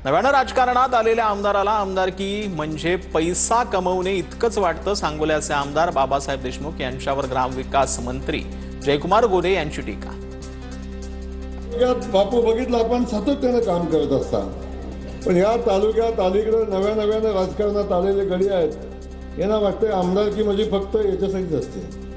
नव्यानं राजकारणात आलेल्या आमदाराला आमदारकी म्हणजे पैसा कमवणे इतकंच वाटतं, सांगोल्याचे आमदार बाबासाहेब देशमुख यांच्यावर ग्रामविकास मंत्री जयकुमार गोरे यांची टीका। बापू बघितलं आपण सातत्याने काम करत असतात, पण या तालुक्यात अलीकडे नव्यानं राजकारणात आलेले गडी आहेत, यांना वाटतं आमदारकी म्हणजे फक्त याच्यासाठीच असते।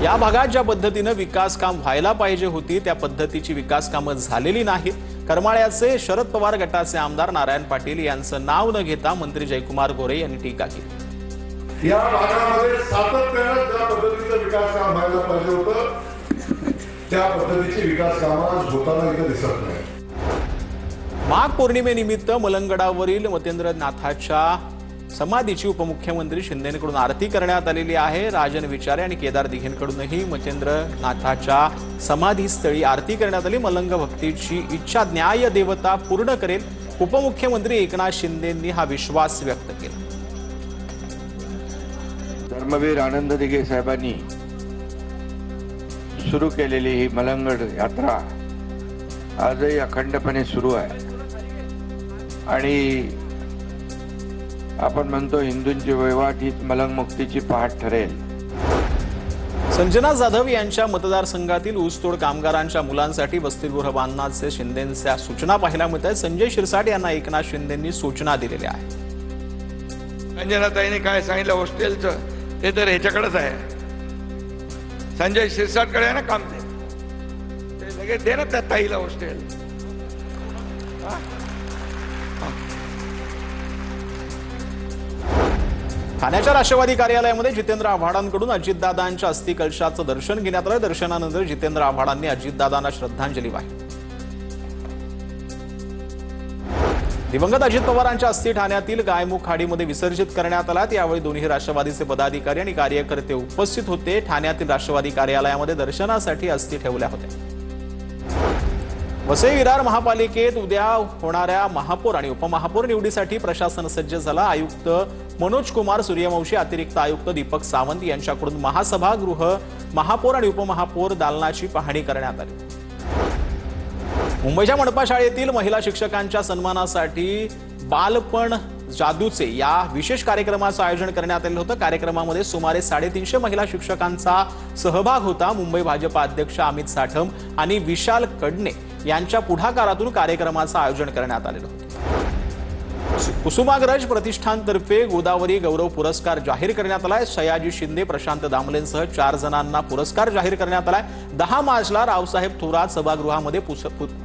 या भागात ज्या पद्धतीने विकास काम व्हायला पाहिजे होती त्या पद्धतीची विकास कामं झालेली नाहीत। करमाळ्याचे शरद पवार गटाचे आमदार नारायण पाटील यांचं नाव न घेता मंत्री जयकुमार गोरे यांनी टीका केली। या भागामध्ये सातत्याने ज्या पद्धतीचं विकास काम व्हायला पाहिजे होतं त्या पद्धतीची विकास कामं होताना इथे दिसत नाही। माघ पौर्णिमेनिमित्त मलंगडावरील मतेंद्रनाथाच्या समाधीची उपमुख्यमंत्री शिंदेकडून आरती करण्यात आलेली आहे। राजन विचारे आणि केदार दिघेंकडूनही मतेंद्रनाथाच्या समाधीस्थळी आरती करण्यात आली। मलंग भक्तीची इच्छा न्याय देवता पूर्ण करेल, उपमुख्यमंत्री एकनाथ शिंदेंनी हा विश्वास व्यक्त केला। धर्मवीर आनंद दिघे साहेबांनी सुरू केलेली ही मलंगड यात्रा आजही अखंडपणे सुरू आहे आणि आपण म्हणतो हिंदूंची वैवाट ही मलंग मुक्तीची पहाट ठरेल। संजना जाधव यांच्या मतदारसंघातील ऊसतोड कामगारांच्या मुलांसाठी वसतिगृह बांधण्याचे शिंदेंच्या सूचना पाहायला मिळत आहेत। संजय शिरसाट यांना एकनाथ शिंदेंनी सूचना दिलेल्या आहेत। संजनाताईंनी काय सांगितलं हॉस्टेलचं ते तर ह्याच्याकडेच आहे, संजय शिरसाटकडे आहे ना काम, ते लगेच दे ना त्या ताईला हॉस्टेल। ठाण्याच्या राष्ट्रवादी कार्यालयामध्ये जितेंद्र आव्हाडांकडून अजितदादांच्या अस्थि कलशाचं दर्शन घेण्यात आलं। दर्शनानंतर जितेंद्र आव्हाडांनी अजितदादांना श्रद्धांजली वाहिली। दिवंगत अजित पवारांच्या अस्थि ठाण्यातील गायमुख खाडीमध्ये विसर्जित करण्यात आला। यावेळी दोन्ही राष्ट्रवादीचे पदाधिकारी आणि कार्यकर्ते उपस्थित होते। ठाण्यातील राष्ट्रवादी कार्यालयामध्ये दर्शनासाठी अस्थि ठेवल्या होत्या। वसई विरार महापालिकेत उद्या होणाऱ्या महापौर आणि उपमहापौर निवडीसाठी प्रशासन सज्ज झालं। आयुक्त मनोज कुमार सूर्यवंशी, अतिरिक्त आयुक्त दीपक सावंत यांच्याकडून महासभागृह, महापौर आणि उपमहापौर दालनाची पाहणी करण्यात आली। मुंबईच्या मनपा शाळेतील महिला शिक्षकांच्या सन्मानासाठी बालपण जादूचे या विशेष कार्यक्रमाचं आयोजन करण्यात आलं होतं। कार्यक्रमामध्ये सुमारे 350 महिला शिक्षकांचा सहभाग होता। मुंबई भाजपा अध्यक्ष अमित साठम आणि विशाल कडणे यांच्या पुढाकारातून कार्यक्रमाचं आयोजन करण्यात आलेलं होतं। कुसुमाग्रज प्रतिष्ठानतर्फे गोदावरी गौरव पुरस्कार जाहीर करण्यात आलाय। सयाजी शिंदे, प्रशांत दामलेंसह 4 जणांना पुरस्कार जाहीर करण्यात आलाय। 10 मार्चला रावसाहेब थोरात सभागृहामध्ये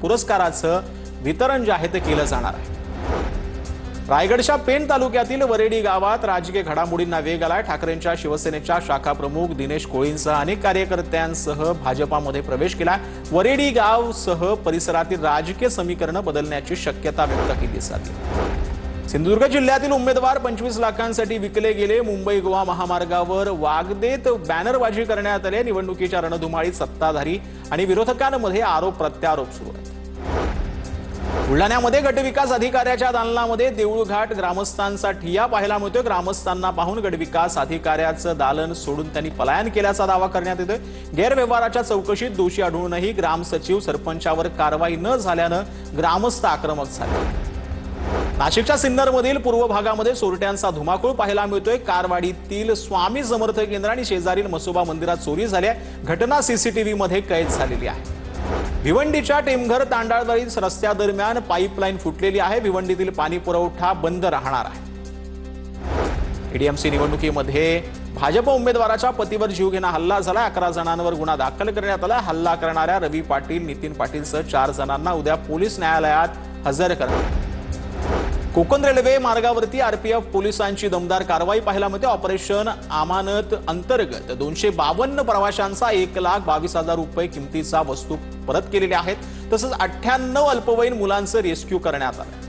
पुरस्काराचं वितरण जाहीर केलं जाणार आहे। रायगडच्या पेण तालुक्यातील वरेडी गावात राजकीय घडामोडींना वेग आलाय। ठाकरेंच्या शिवसेनेच्या शाखा प्रमुख दिनेश कोळींसह अनेक कार्यकर्त्यांसह भाजपामध्ये प्रवेश केला। वरेडी गावसह परिसरातील राजकीय समीकरण बदलण्याची शक्यता व्यक्त केली जाते। सिंधुदुर्ग जिल्ह्यातील उमेदवार 25 लाखांसाठी विकले गेले। मुंबई गोवा महामार्गावर वागदेत बॅनरबाजी करण्यात आली। निवडणुकीच्या रणधुमाळीत सत्ताधारी आणि विरोधकांमध्ये आरोप प्रत्यारोप सुरू आहेत। बुलढाण्यामध्ये गटविकास अधिकाऱ्याच्या दालनामध्ये देऊळघाट ग्रामस्थांचा ठिय्या पाहायला मिळतोय। ग्रामस्थांना पाहून गटविकास अधिकाऱ्याचं दालन सोडून त्यांनी पलायन केल्याचा दावा करण्यात येतोय। गैरव्यवहाराच्या चौकशीत दोषी आढळूनही ग्रामसचिव सरपंचावर कारवाई न झाल्यानं ग्रामस्थ आक्रमक झाले। नाशिकच्या सिन्नरमधील पूर्व भागामध्ये चोरट्यांचा धुमाकूळ पाहायला मिळतोय। कारवाडीतील स्वामी समर्थ केंद्र आणि शेजारील मसोबा मंदिरात चोरी झाली आहे। घटना सीसीटीव्ही मध्ये कैद झालेली आहे। भिवंडीच्या टेमघर तांडाळवाडी रस्त्यादरम्यान पाईपलाईन फुटलेली आहे। भिवंडीतील पाणी पुरवठा बंद राहणार आहे। एडीएमसी निवडणुकीमध्ये भाजप उमेदवाराच्या पतीवर जीवघेणा हल्ला झाला। 11 जणांवर गुन्हा दाखल करण्यात आला। हल्ला करणाऱ्या रवी पाटील, नितीन पाटीलसह 4 जणांना उद्या पोलीस न्यायालयात हजर करण्यात। कोकण रेल्वे मार्गावरती आरपीएफ पोलिसांची दमदार कारवाई पाहायला मिळते। ऑपरेशन अमानत अंतर्गत 252 प्रवाशांचा 1,22,000 रुपये किमतीचा वस्तू परत केलेल्या आहेत। तसंच 98 अल्पवयीन मुलांचं रेस्क्यू करण्यात आलं।